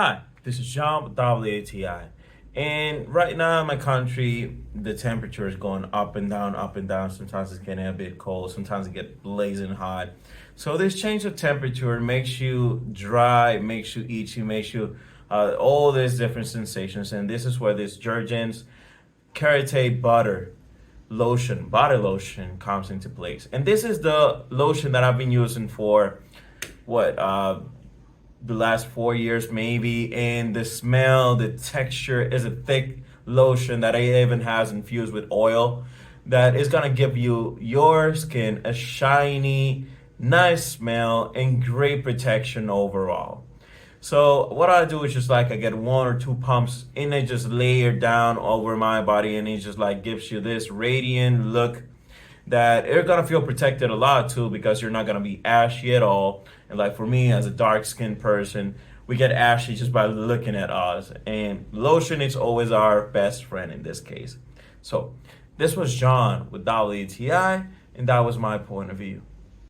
Hi, this is John with WATI. And right now in my country, the temperature is going up and down, up and down. Sometimes it's getting a bit cold, sometimes it gets blazing hot. So this change of temperature makes you dry, makes you itchy, makes you all these different sensations. And this is where this Jergens Karate Butter lotion, body lotion comes into place. And this is the lotion that I've been using for what the last 4 years maybe, and the smell, the texture is a thick lotion that it even has infused with oil that is gonna give you your skin a shiny, nice smell and great protection overall. So what I do is just like I get one or two pumps and it just layer down over my body, and it just like gives you this radiant look that you're gonna feel protected a lot too, because you're not gonna be ashy at all. And like for me as a dark skinned person, we get ashy just by looking at us. And lotion is always our best friend in this case. So this was John with WTI, and that was my point of view.